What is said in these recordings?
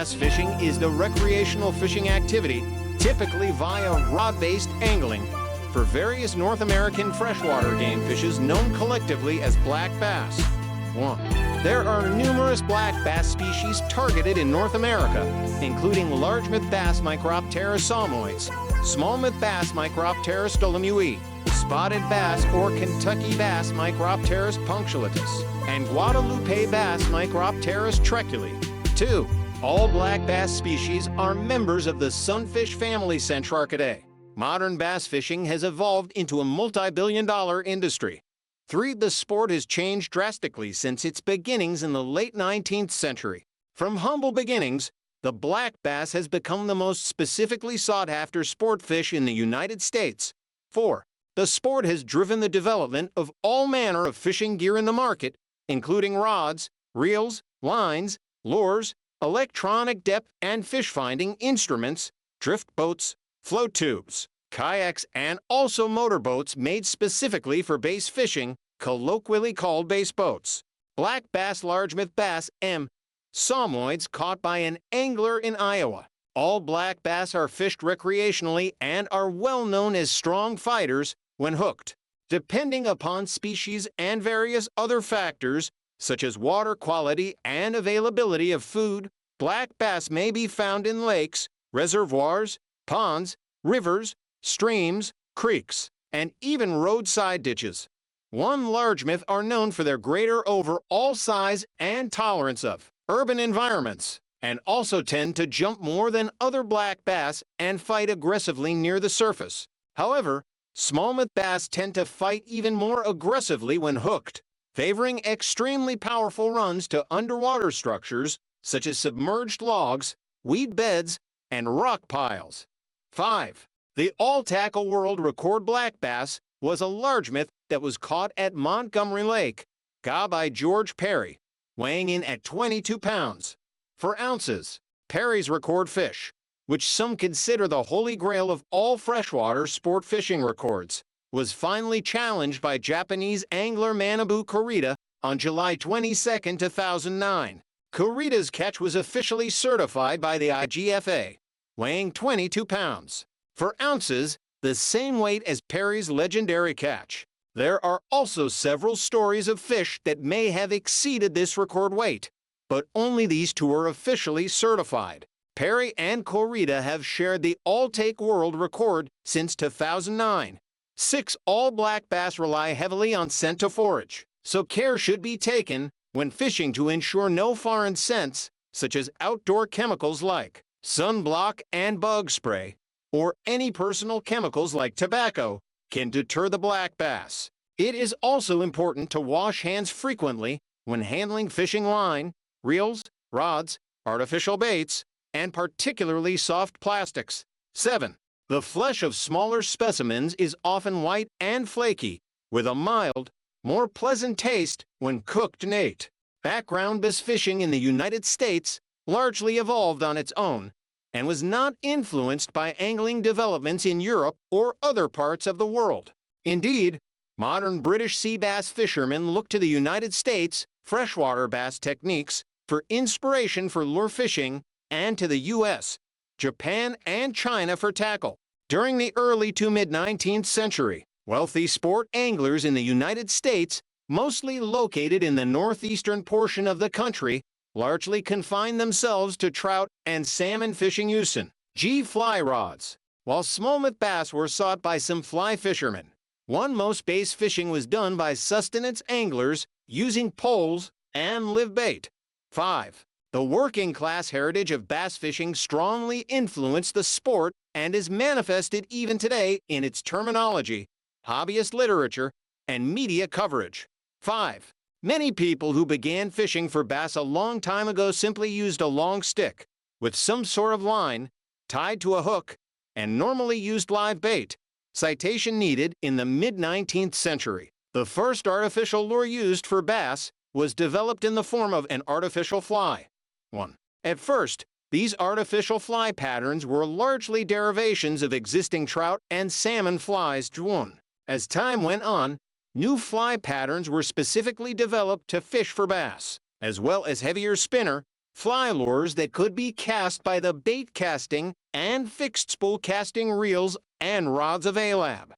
bass fishing is the recreational fishing activity, typically via rod-based angling, for various North American freshwater game fishes known collectively as black bass. 1. There are numerous black bass species targeted in North America, including largemouth bass Micropterus salmonids, smallmouth bass Micropterus dolomite, spotted bass or Kentucky bass Micropterus punctuates, and Guadalupe bass Micropterus treculi. 2. All black bass species are members of the sunfish family Centrarchidae. Modern bass fishing has evolved into a multi-billion-dollar industry. 3. The sport has changed drastically since its beginnings in the late 19th century. From humble beginnings, the black bass has become the most specifically sought-after sport fish in the United States. 4. The sport has driven the development of all manner of fishing gear in the market, including rods, reels, lines, lures, electronic depth and fish-finding instruments, drift boats, float tubes, kayaks, and also motorboats made specifically for bass fishing, colloquially called bass boats. Black bass, largemouth bass, M. Salmonids caught by an angler in Iowa. All black bass are fished recreationally and are well known as strong fighters when hooked. Depending upon species and various other factors, such as water quality and availability of food, black bass may be found in lakes, reservoirs, ponds, rivers, streams, creeks, and even roadside ditches. 1. Largemouth are known for their greater overall size and tolerance of urban environments, and also tend to jump more than other black bass and fight aggressively near the surface. However, smallmouth bass tend to fight even more aggressively when hooked, favoring extremely powerful runs to underwater structures such as submerged logs, weed beds, and rock piles. 5. The all-tackle world record black bass was a largemouth that was caught at Montgomery Lake, GA by George Perry, weighing in at 22 pounds. 4 ounces. Perry's record fish, which some consider the holy grail of all freshwater sport fishing records, was finally challenged by Japanese angler Manabu Kurita on July 22, 2009. Kurita's catch was officially certified by the IGFA, weighing 22 pounds. 4 ounces, the same weight as Perry's legendary catch. There are also several stories of fish that may have exceeded this record weight, but only these two are officially certified. Perry and Kurita have shared the all-take world record since 2009. 6. All black bass rely heavily on scent to forage, so care should be taken when fishing to ensure no foreign scents, such as outdoor chemicals like sunblock and bug spray, or any personal chemicals like tobacco, can deter the black bass. It is also important to wash hands frequently when handling fishing line, reels, rods, artificial baits, and particularly soft plastics. 7. The flesh of smaller specimens is often white and flaky, with a mild, more pleasant taste when cooked and ate. Background bass fishing in the United States largely evolved on its own and was not influenced by angling developments in Europe or other parts of the world. Indeed, modern British sea bass fishermen look to the United States freshwater bass techniques for inspiration for lure fishing and to the U.S., Japan, and China for tackle. During the early to mid-19th century, wealthy sport anglers in the United States, mostly located in the northeastern portion of the country, largely confined themselves to trout and salmon fishing using fly rods, while smallmouth bass were sought by some fly fishermen. Most bass fishing was done by sustenance anglers using poles and live bait. 5. The working-class heritage of bass fishing strongly influenced the sport and is manifested even today in its terminology, hobbyist literature, and media coverage. 5. Many people who began fishing for bass a long time ago simply used a long stick, with some sort of line, tied to a hook, and normally used live bait. Citation needed. In the mid-19th century, the first artificial lure used for bass was developed in the form of an artificial fly. 1. At first, these artificial fly patterns were largely derivations of existing trout and salmon flies. 1. As time went on, new fly patterns were specifically developed to fish for bass, as well as heavier spinner, fly lures that could be cast by the bait casting and fixed spool casting reels and rods of ALAB.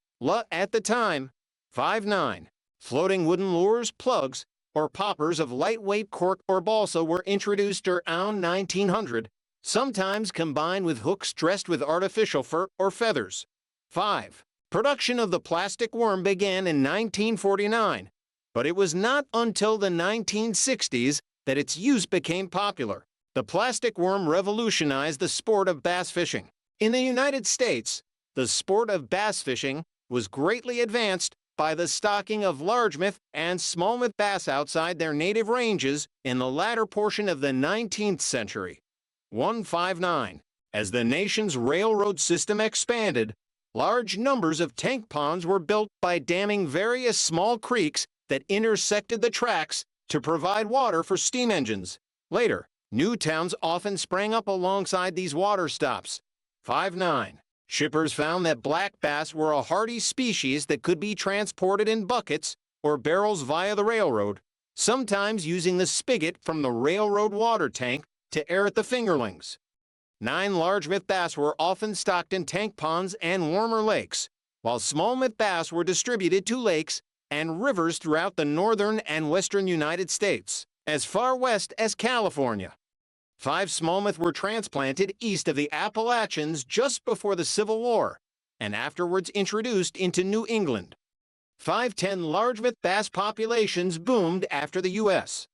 At the time, 5.9. Floating wooden lures, plugs, or poppers of lightweight cork or balsa were introduced around 1900, sometimes combined with hooks dressed with artificial fur or feathers. 5. Production of the plastic worm began in 1949, but it was not until the 1960s that its use became popular. The plastic worm revolutionized the sport of bass fishing. In the United States, the sport of bass fishing was greatly advanced by the stocking of largemouth and smallmouth bass outside their native ranges in the latter portion of the 19th century. 159. As the nation's railroad system expanded, large numbers of tank ponds were built by damming various small creeks that intersected the tracks to provide water for steam engines. Later, new towns often sprang up alongside these water stops. 5.9. Shippers found that black bass were a hardy species that could be transported in buckets or barrels via the railroad, sometimes using the spigot from the railroad water tank to air at the fingerlings. 9. Largemouth bass were often stocked in tank ponds and warmer lakes, while smallmouth bass were distributed to lakes and rivers throughout the northern and western United States, as far west as California. 5. Smallmouth were transplanted east of the Appalachians just before the Civil War, and afterwards introduced into New England. 5.10. Largemouth bass populations boomed after the U.S.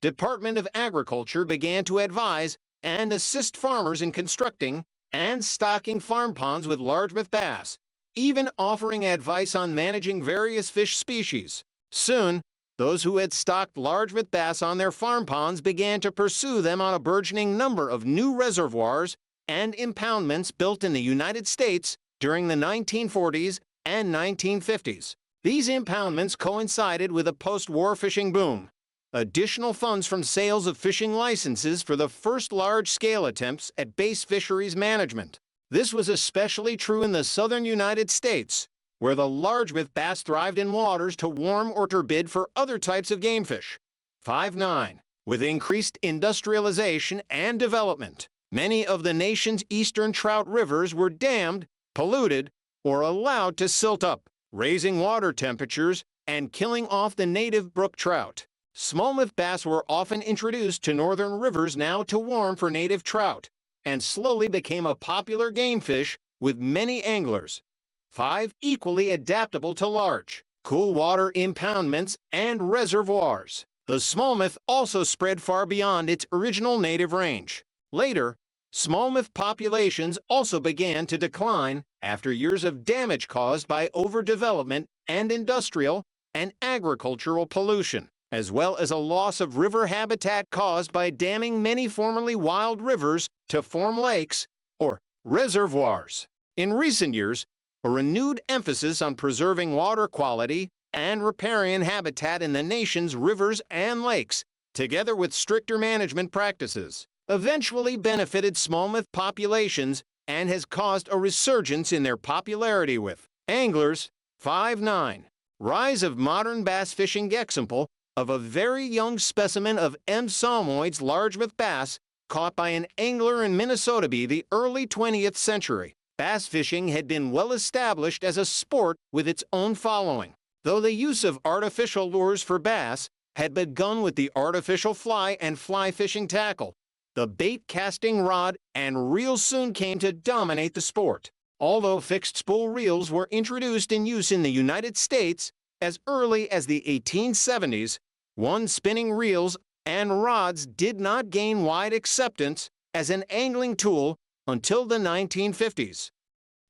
Department of Agriculture began to advise and assist farmers in constructing and stocking farm ponds with largemouth bass, even offering advice on managing various fish species. Soon, those who had stocked largemouth bass on their farm ponds began to pursue them on a burgeoning number of new reservoirs and impoundments built in the United States during the 1940s and 1950s. These impoundments coincided with a post-war fishing boom. Additional funds from sales of fishing licenses for the first large-scale attempts at base fisheries management. This was especially true in the southern United States, where the largemouth bass thrived in waters too warm or turbid for other types of game fish. 5.9. With increased industrialization and development, many of the nation's eastern trout rivers were dammed, polluted, or allowed to silt up, raising water temperatures and killing off the native brook trout. Smallmouth bass were often introduced to northern rivers now too warm for native trout, and slowly became a popular game fish with many anglers. 5. Equally adaptable to large, cool water impoundments and reservoirs. The smallmouth also spread far beyond its original native range. Later, smallmouth populations also began to decline after years of damage caused by overdevelopment and industrial and agricultural pollution, as well as a loss of river habitat caused by damming many formerly wild rivers to form lakes or reservoirs. In recent years, a renewed emphasis on preserving water quality and riparian habitat in the nation's rivers and lakes, together with stricter management practices, eventually benefited smallmouth populations and has caused a resurgence in their popularity with anglers. 5.9. Rise of modern bass fishing. Example of a very young specimen of M. salmoids largemouth bass caught by an angler in Minnesota by the early 20th century. Bass fishing had been well established as a sport with its own following, though the use of artificial lures for bass had begun with the artificial fly and fly fishing tackle. The bait casting rod and reel soon came to dominate the sport. Although fixed spool reels were introduced in use in the United States as early as the 1870s, one-spinning reels and rods did not gain wide acceptance as an angling tool until the 1950s.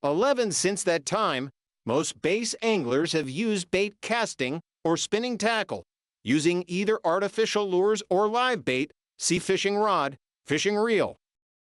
11. Since that time, most bass anglers have used bait casting or spinning tackle, using either artificial lures or live bait, see fishing rod, fishing reel.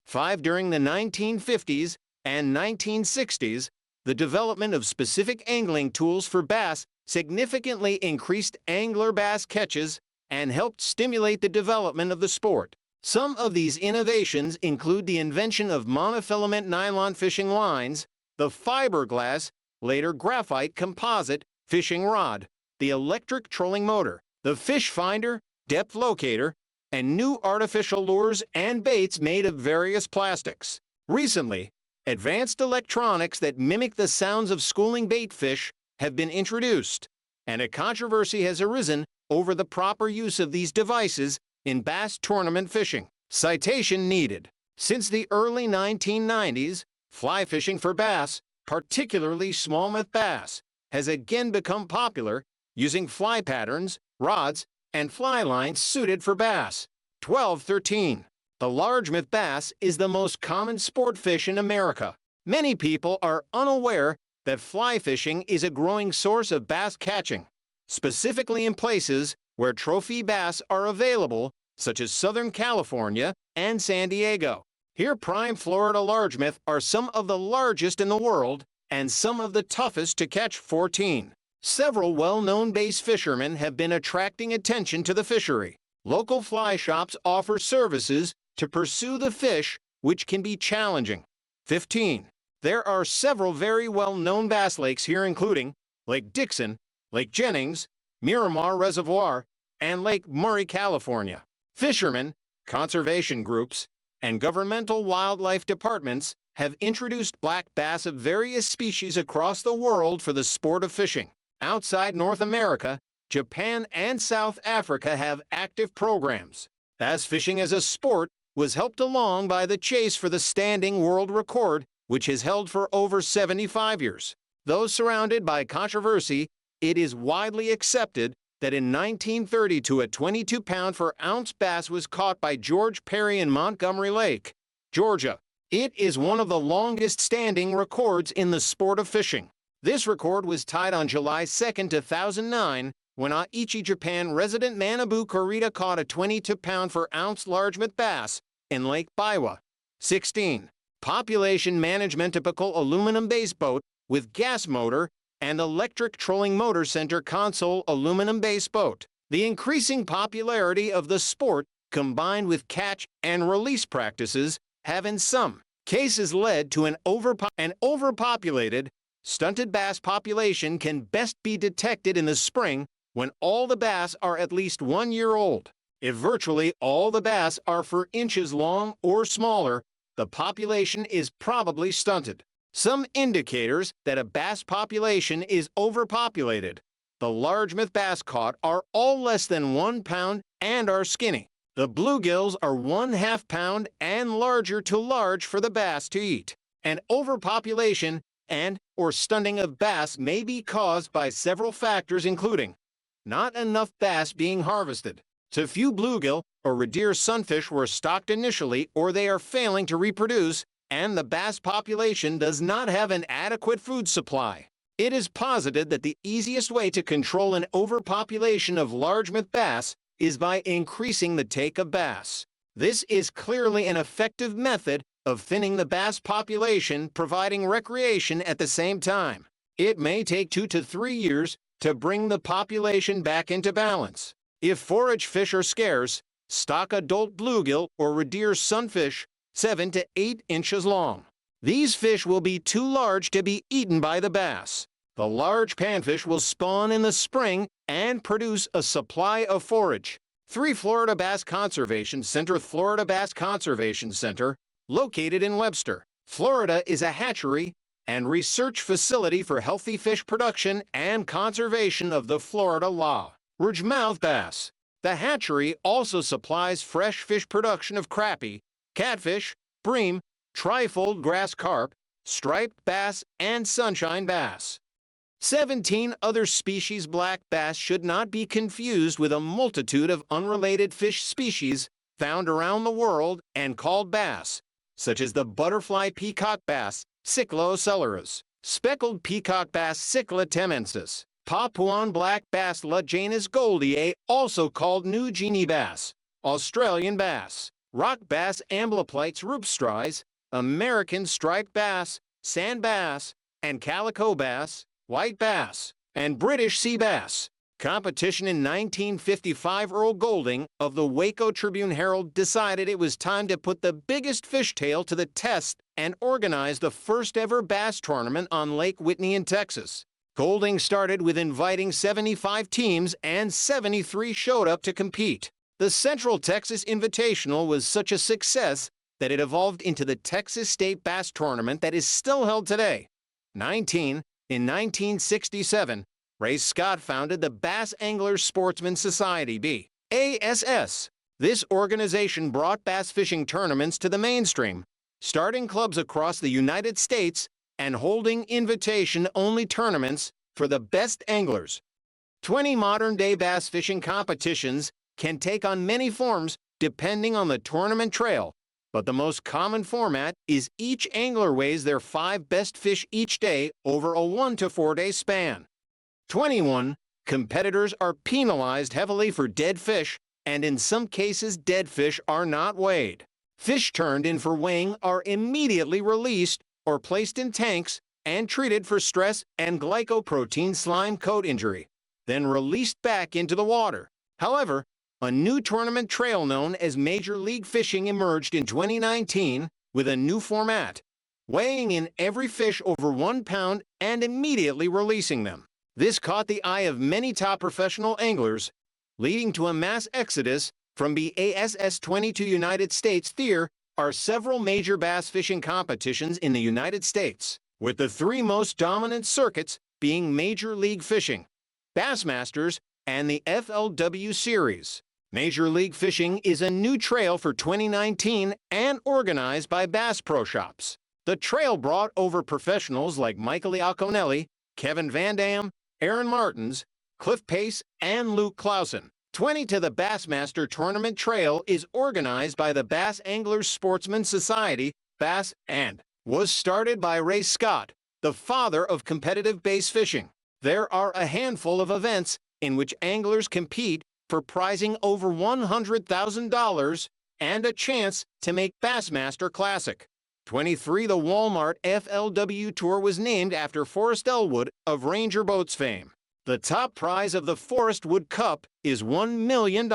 5. During the 1950s and 1960s, the development of specific angling tools for bass significantly increased angler bass catches and helped stimulate the development of the sport. Some of these innovations include the invention of monofilament nylon fishing lines, the fiberglass, later graphite composite, fishing rod, the electric trolling motor, the fish finder, depth locator, and new artificial lures and baits made of various plastics. Recently, advanced electronics that mimic the sounds of schooling bait fish have been introduced, and a controversy has arisen over the proper use of these devices in bass tournament fishing. Citation needed. Since the early 1990s, fly fishing for bass, particularly smallmouth bass, has again become popular, using fly patterns, rods, and fly lines suited for bass. 1213. The largemouth bass is the most common sport fish in America. Many people are unaware that fly fishing is a growing source of bass catching, specifically in places where trophy bass are available, such as Southern California and San Diego. Here, prime Florida largemouth are some of the largest in the world and some of the toughest to catch. 14. Several well-known bass fishermen have been attracting attention to the fishery. Local fly shops offer services to pursue the fish, which can be challenging. 15. There are several very well-known bass lakes here, including Lake Dixon, Lake Jennings, Miramar Reservoir, and Lake Murray, California. Fishermen, conservation groups, and governmental wildlife departments have introduced black bass of various species across the world for the sport of fishing. Outside North America, Japan and South Africa have active programs. Bass fishing as a sport was helped along by the chase for the standing world record, which is held for over 75 years. Though surrounded by controversy, it is widely accepted that in 1932 a 22-pound per ounce bass was caught by George Perry in Montgomery Lake, Georgia. It is one of the longest-standing records in the sport of fishing. This record was tied on July 2, 2009, when Aichi, Japan resident Manabu Kurita caught a 22-pound per ounce largemouth bass in Lake Biwa. 16. Population management. Typical aluminum base boat with gas motor and electric trolling motor center console aluminum base boat. The increasing popularity of the sport, combined with catch and release practices, have in some cases led to an overpopulated, stunted bass population can best be detected in the spring when all the bass are at least 1 year old. If virtually all the bass are 4 inches long or smaller, the population is probably stunted. Some indicators that a bass population is overpopulated. The largemouth bass caught are all less than 1 pound and are skinny. The bluegills are 1/2 pound and larger too large for the bass to eat. An overpopulation and/or stunting of bass may be caused by several factors, including not enough bass being harvested. Too few bluegill or red deer sunfish were stocked initially, or they are failing to reproduce, and the bass population does not have an adequate food supply. It is posited that the easiest way to control an overpopulation of largemouth bass is by increasing the take of bass. This is clearly an effective method of thinning the bass population, providing recreation at the same time. It may take 2 to 3 years to bring the population back into balance. If forage fish are scarce, stock adult bluegill or red deer sunfish 7 to 8 inches long. These fish will be too large to be eaten by the bass. The large panfish will spawn in the spring and produce a supply of forage. 3. Florida Bass Conservation Center. Florida Bass Conservation Center, located in Webster, Florida, is a hatchery and research facility for healthy fish production and conservation of the Florida largemouth bass. The hatchery also supplies fresh fish production of crappie, catfish, bream, trifold grass carp, striped bass, and sunshine bass. 17. Other species. Black bass should not be confused with a multitude of unrelated fish species found around the world and called bass, such as the butterfly peacock bass, Cyclocelerus, speckled peacock bass, Cycla temensis, Papuan black bass, Lajanus goldiae, also called New Guinea bass, Australian bass, rock bass, Amblyplites rupestris, American striped bass, sand bass, and calico bass, white bass, and British sea bass. Competition. In 1955, Earl Golding of the Waco Tribune-Herald decided it was time to put the biggest fishtail to the test and organize the first ever bass tournament on Lake Whitney in Texas. Golding started with inviting 75 teams, and 73 showed up to compete. The Central Texas Invitational was such a success that it evolved into the Texas State Bass Tournament that is still held today. In 1967, Ray Scott founded the Bass Anglers Sportsman Society, BASS. This organization brought bass fishing tournaments to the mainstream, starting clubs across the United States and holding invitation-only tournaments for the best anglers. 20 modern-day bass fishing competitions can take on many forms depending on the tournament trail, but the most common format is each angler weighs their 5 best fish each day over a 1 to 4 day span. 21. Competitors are penalized heavily for dead fish, and in some cases dead fish are not weighed. Fish turned in for weighing are immediately released or placed in tanks and treated for stress and glycoprotein slime coat injury, then released back into the water. However, a new tournament trail known as Major League Fishing emerged in 2019 with a new format, weighing in every fish over 1 pound and immediately releasing them. This caught the eye of many top professional anglers, leading to a mass exodus from BASS 22 United States. There are several major bass fishing competitions in the United States, with the 3 most dominant circuits being Major League Fishing, Bassmasters, and the FLW Series. Major League Fishing is a new trail for 2019 and organized by Bass Pro Shops. The trail brought over professionals like Michael Iaconelli, Kevin Van Dam, Aaron Martins, Cliff Pace, and Luke Clausen. 20 to the Bassmaster Tournament Trail is organized by the Bass Anglers Sportsman Society, BASS, and was started by Ray Scott, the father of competitive bass fishing. There are a handful of events in which anglers compete for prizing over $100,000 and a chance to make Bassmaster Classic. 23. The Walmart FLW Tour was named after Forrest Elwood of Ranger Boats fame. The top prize of the Forrest Wood Cup is $1 million.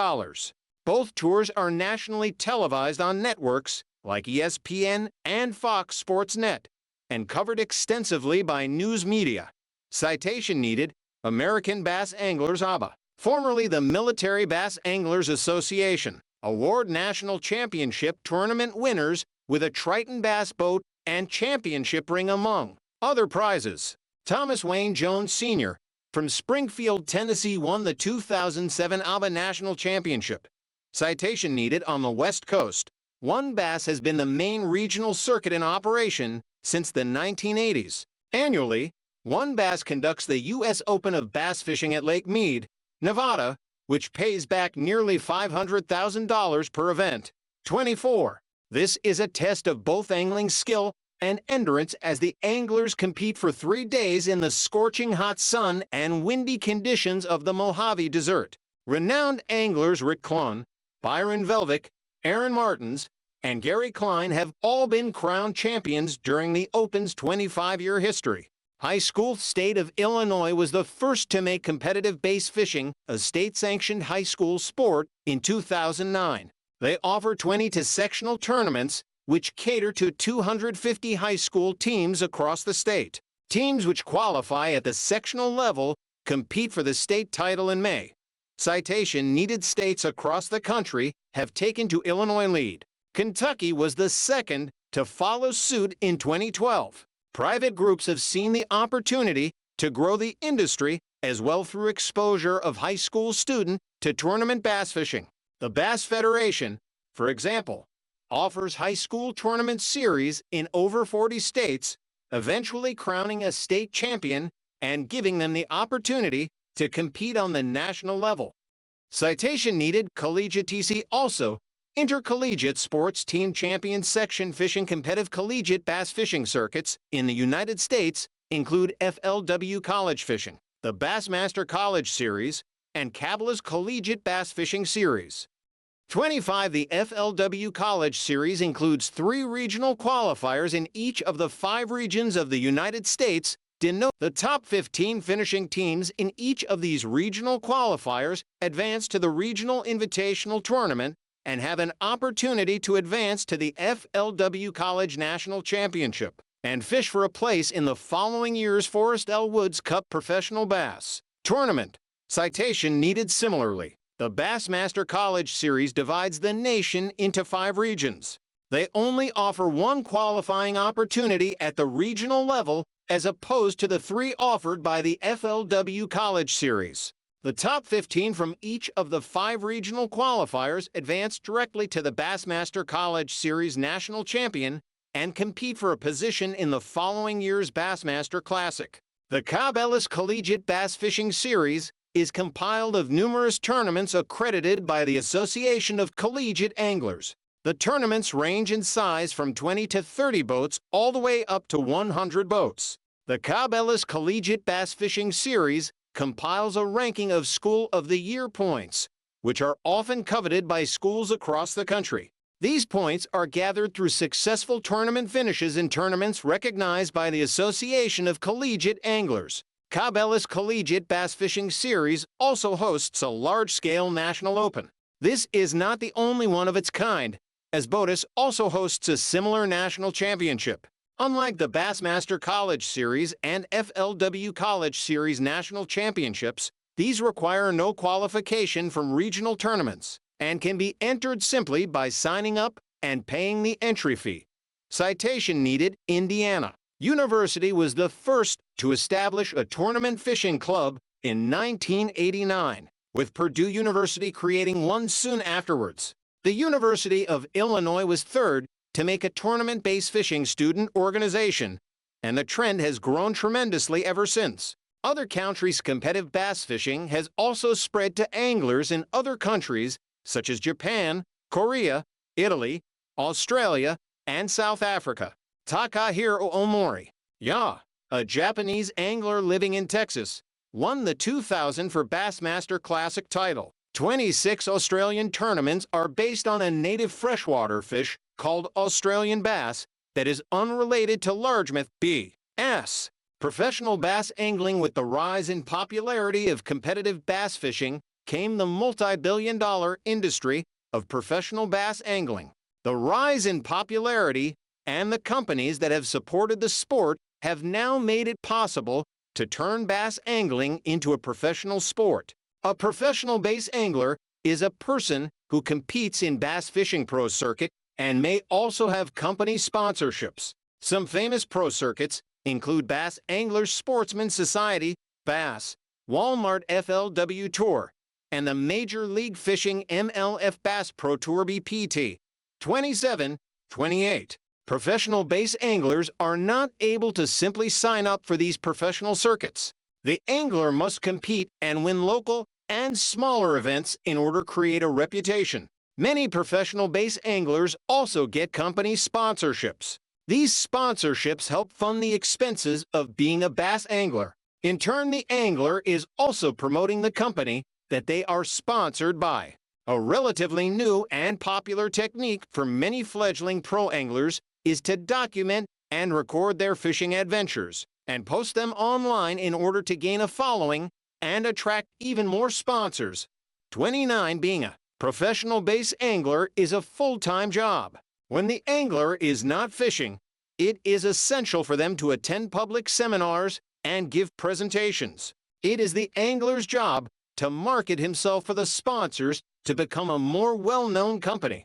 Both tours are nationally televised on networks like ESPN and Fox Sports Net, and covered extensively by news media. Citation needed: American Bass Anglers ABA, formerly the Military Bass Anglers Association, award national championship tournament winners with a Triton bass boat and championship ring among other prizes. Thomas Wayne Jones Sr. from Springfield, Tennessee won the 2007 ABA National Championship. Citation needed: on the West Coast, One Bass has been the main regional circuit in operation since the 1980s. Annually, One Bass conducts the U.S. Open of Bass Fishing at Lake Mead, Nevada, which pays back nearly $500,000 per event. 24. This is a test of both angling skill and endurance as the anglers compete for 3 days in the scorching hot sun and windy conditions of the Mojave Desert. Renowned anglers Rick Klon, Byron Velvick, Aaron Martins, and Gary Klein have all been crowned champions during the Open's 25-year history. High School State of Illinois was the first to make competitive bass fishing a state-sanctioned high school sport in 2009. They offer 20 sectional tournaments, which cater to 250 high school teams across the state. Teams which qualify at the sectional level compete for the state title in May. Citation needed: states across the country have taken to Illinois lead. Kentucky was the second to follow suit in 2012. Private groups have seen the opportunity to grow the industry as well through exposure of high school student to tournament bass fishing. The Bass Federation, for example, offers high school tournament series in over 40 states, eventually crowning a state champion and giving them the opportunity to compete on the national level. Citation needed: collegiate TC also. Intercollegiate Sports Team Champions Section Fishing competitive collegiate bass fishing circuits in the United States include FLW College Fishing, the Bassmaster College Series, and Cabela's Collegiate Bass Fishing Series. 25. The FLW College Series includes 3 regional qualifiers in each of the 5 regions of the United States. Denote the top 15 finishing teams in each of these regional qualifiers advance to the Regional Invitational Tournament and have an opportunity to advance to the FLW College National Championship and fish for a place in the following year's Forrest L. Woods Cup Professional Bass Tournament. Citation needed: similarly, The Bassmaster College Series divides the nation into 5 regions. They only offer one qualifying opportunity at the regional level as opposed to the 3 offered by the FLW College Series. The top 15 from each of the 5 regional qualifiers advance directly to the Bassmaster College Series National Champion and compete for a position in the following year's Bassmaster Classic. The Cabela's Collegiate Bass Fishing Series is compiled of numerous tournaments accredited by the Association of Collegiate Anglers. The tournaments range in size from 20 to 30 boats all the way up to 100 boats. The Cabela's Collegiate Bass Fishing Series compiles a ranking of School of the Year points, which are often coveted by schools across the country. These points are gathered through successful tournament finishes in tournaments recognized by the Association of Collegiate Anglers. Cabela's Collegiate Bass Fishing Series also hosts a large-scale national open. This is not the only one of its kind, as BOTUS also hosts a similar national championship. Unlike the Bassmaster College Series and FLW College Series national championships, these require no qualification from regional tournaments and can be entered simply by signing up and paying the entry fee. Citation needed: Indiana University was the first to establish a tournament fishing club in 1989, with Purdue University creating one soon afterwards. The University of Illinois was third to make a tournament-based fishing student organization, and the trend has grown tremendously ever since. Other countries' competitive bass fishing has also spread to anglers in other countries such as Japan, Korea, Italy, Australia, and South Africa. Takahiro Omori, a Japanese angler living in Texas, won the 2000 for Bassmaster Classic title. 26 Australian tournaments are based on a native freshwater fish called Australian bass that is unrelated to largemouth bass. Professional bass angling. With the rise in popularity of competitive bass fishing came the multi-billion-dollar industry of professional bass angling. The rise in popularity and the companies that have supported the sport have now made it possible to turn bass angling into a professional sport. A professional bass angler is a person who competes in bass fishing pro circuit and may also have company sponsorships. Some famous pro circuits include Bass Anglers Sportsman Society, Bass, Walmart FLW Tour, and the Major League Fishing MLF Bass Pro Tour BPT 27-28. Professional bass anglers are not able to simply sign up for these professional circuits. The angler must compete and win local and smaller events in order to create a reputation. Many professional bass anglers also get company sponsorships. These sponsorships help fund the expenses of being a bass angler. In turn, the angler is also promoting the company that they are sponsored by. A relatively new and popular technique for many fledgling pro anglers is to document and record their fishing adventures and post them online in order to gain a following and attract even more sponsors. 29. Being a professional bass angler is a full-time job. When the angler is not fishing, it is essential for them to attend public seminars and give presentations. It is the angler's job to market himself for the sponsors to become a more well-known company.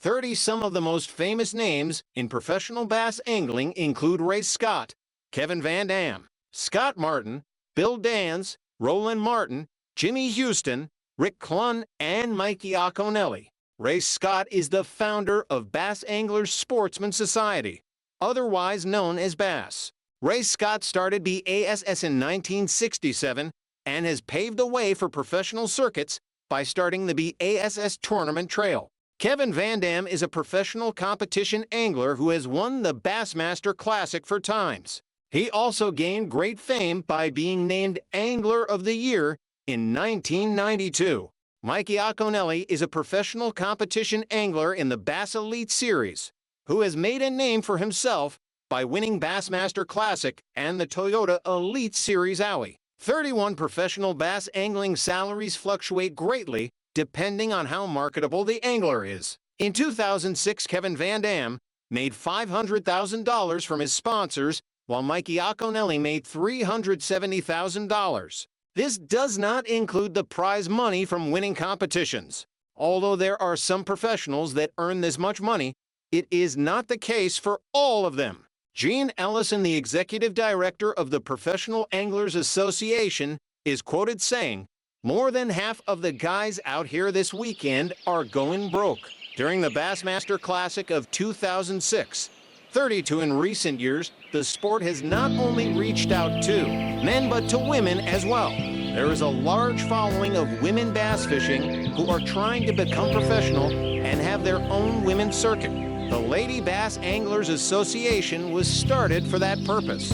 30. Some of the most famous names in professional bass angling include Ray Scott, Kevin Van Dam, Scott Martin, Bill Dans, Roland Martin, Jimmy Houston, Rick Clunn, and Mikey Iaconelli. Ray Scott is the founder of Bass Anglers Sportsman Society, otherwise known as Bass. Ray Scott started BASS in 1967 and has paved the way for professional circuits by starting the BASS Tournament Trail. Kevin Van Dam is a professional competition angler who has won the Bassmaster Classic 4 times. He also gained great fame by being named Angler of the Year in 1992. Mikey Iaconelli is a professional competition angler in the Bass Elite Series, who has made a name for himself by winning Bassmaster Classic and the Toyota Elite Series Owie. 31. Professional bass angling salaries fluctuate greatly depending on how marketable the angler is. In 2006, Kevin Van Dam made $500,000 from his sponsors, while Mikey Iaconelli made $370,000. This does not include the prize money from winning competitions. Although there are some professionals that earn this much money, it is not the case for all of them. Gene Ellison, the executive director of the Professional Anglers Association, is quoted saying, "More than half of the guys out here this weekend are going broke." During the Bassmaster Classic of 2006, 32 in recent years, the sport has not only reached out to men but to women as well. There is a large following of women bass fishing who are trying to become professional and have their own women's circuit. The Lady Bass Anglers Association was started for that purpose.